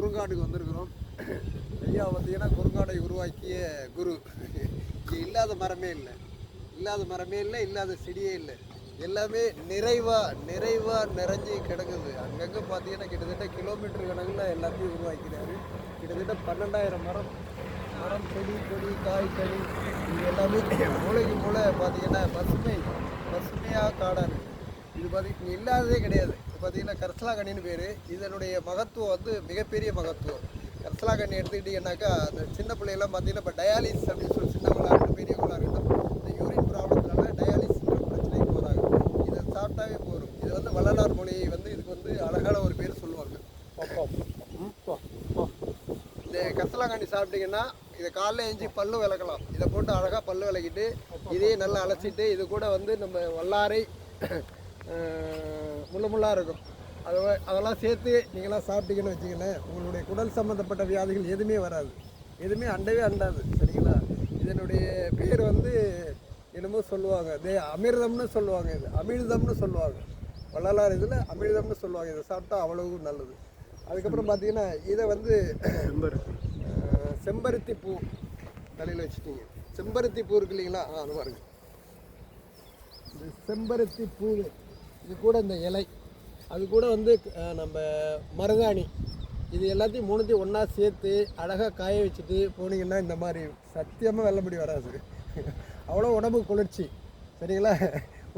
குறுங்காட்டுக்கு வந்திருக்கிறோம். ஐயா பார்த்தீங்கன்னா குறுங்காடை உருவாக்கிய குரு. இங்கே இல்லாத மரமே இல்லை, இல்லாத செடியே இல்லை. எல்லாமே நிறைவாக நிறைஞ்சி கிடக்குது. அங்கங்கே பார்த்தீங்கன்னா கிட்டத்தட்ட கிலோமீட்டர் கணக்கில் எல்லாத்தையும் உருவாக்கிறாரு. கிட்டத்தட்ட 12,000 மரம் செடி காய் கனி இது எல்லாமே மூளைக்கு மூளை பார்த்தீங்கன்னா பசுமையாக காடாக இருக்குது. இது பார்த்தீங்கன்னா இல்லாததே கிடையாது. இப்போ பார்த்தீங்கன்னா கரிசலாங்கண்ணின்னு பேர். இதனுடைய மகத்துவம் வந்து மிகப்பெரிய மகத்துவம். கரிசலாங்கண்ணி எடுத்துக்கிட்டிங்கன்னாக்கா அந்த சின்ன பிள்ளைகள்லாம் பார்த்தீங்கன்னா இப்போ டயாலிசிஸ் அப்படின்னு சொல்லி சின்னவங்களாக இருக்கட்டும் பெரியவங்களாக இருக்கட்டும் இந்த யூரின் ப்ராப்ளத்தினால டயாலிசிஸ்ங்கிற பிரச்சனைக்கு போகிறாங்க. இதை சாப்பிட்டாவே போகும். இது வந்து வள்ளலார் மொழி வந்து இதுக்கு வந்து அழகான ஒரு பேர் சொல்லுவாங்க. இந்த கரிசலாங்கண்ணி சாப்பிட்டீங்கன்னா இதை காலைல எழுஞ்சி பல்லு விளக்கலாம். இதை போட்டு அழகாக பல்லு விளக்கிட்டு இதையே நல்லா அலசிட்டு இது கூட வந்து நம்ம வல்லாரை முள்ளாக இருக்கும் அதெல்லாம் சேர்த்து நீங்களாம் சாப்பிட்டீங்கன்னு வச்சிங்களேன், உங்களுடைய குடல் சம்மந்தப்பட்ட வியாதிகள் எதுவுமே வராது, எதுவுமே அண்டாது. சரிங்களா? இதனுடைய பேர் வந்து என்னமோ சொல்லுவாங்க, அமிர்தம்னு சொல்லுவாங்க. இது அமிர்தம்னு சொல்லுவாங்க. வள்ளலார் இதில் அமிர்தம்னு சொல்லுவாங்க. இதை சாப்பிட்டா அவ்வளவு நல்லது. அதுக்கப்புறம் பார்த்தீங்கன்னா இதை வந்து செம்பருத்தி பூ தலையில் வச்சுட்டீங்க. செம்பருத்தி பூ இருக்கு இல்லைங்களா? அது பாருங்க, இந்த செம்பருத்தி பூ இது கூட இந்த இலை அது கூட வந்து நம்ம மருதாணி இது எல்லாத்தையும் மூணுத்தையும் ஒன்றா சேர்த்து அழகாக காய வச்சுட்டு போனீங்கன்னா இந்த மாதிரி சத்தியமாக வெள்ளப்படி வராது. அவ்வளோ உடம்புக்கு குளிர்ச்சி. சரிங்களா?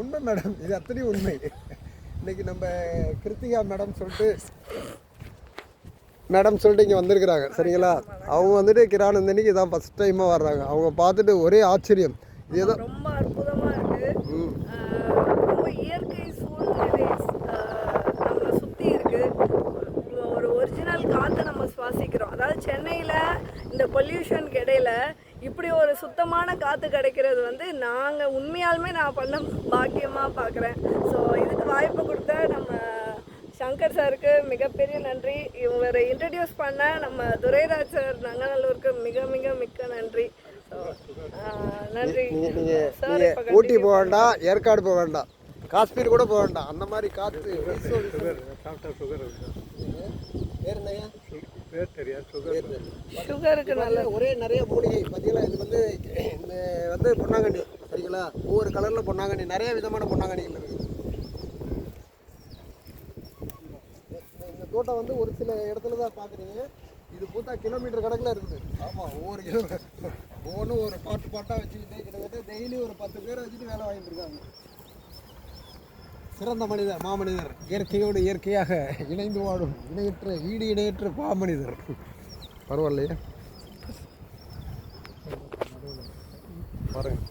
உண்மை மேடம், இது அத்தனையும் உண்மை. இன்றைக்கி நம்ம கிருத்திகா மேடம் சொல்லிட்டு இங்கே வந்திருக்கிறாங்க. சரிங்களா? அவங்க வந்துட்டு கிரானந்தனிக்கு இதான் ஃபஸ்ட் டைமாக வர்றாங்க. அவங்க பார்த்துட்டு ஒரே ஆச்சரியம். இதுதான் ரொம்ப அற்புதமாக இருக்குது. ரொம்ப இயற்கை சூழ்நிலை நம்மளை சுற்றி இருக்குது. ஒரு ஒரிஜினல் காற்றை நம்ம சுவாசிக்கிறோம். அதாவது சென்னையில் இந்த பொல்யூஷனுக்கு இடையில இப்படி ஒரு சுத்தமான காற்று கிடைக்கிறது வந்து உண்மையாலுமே நான் பண்ண பாக்கியமாக பார்க்குறேன். ஸோ இதுக்கு வாய்ப்பு கொடுத்த நம்ம சங்கர் சாருக்கு மிகப்பெரிய நன்றி. இவரை இன்ட்ரடியூஸ் பண்ண நம்ம துரைராஜ் சார் நங்கநல்லூருக்கு மிக்க நன்றி. நன்றி. ஊட்டி போக வேண்டாம், ஏற்காடு போக வேண்டாம், காஷ்மீர் கூட போக வேண்டாம். அந்த மாதிரி காற்று சுகருக்கு நல்ல ஒரே நிறைய மூலிகை பார்த்தீங்களா? இது வந்து இந்த வந்து பொன்னாங்கண்ணி. சரிங்களா? ஒவ்வொரு கலரில் பொன்னாங்கண்ணி, நிறைய விதமான பொன்னாங்கண்ணிகள் இருக்குது. இந்த தோட்டம் வந்து ஒரு சில இடத்துல தான் பார்க்குறீங்க. இது பூத்தா கிலோமீட்டர் கணக்கில் இருக்குது. ஆமாம், ஒவ்வொன்றும் ஒரு பாட்டாக வச்சுக்கிட்டு கிட்டத்தட்ட டெய்லி ஒரு 10 பேரை வச்சுட்டு வேலை வாங்கிட்டு இருக்காங்க. சிறந்த மனிதர், மாமனிதர், இயற்கையோடு இயற்கையாக இணைந்து வாழும் இணையற்ற பாமனிதர். பரவாயில்லையே பாருங்க.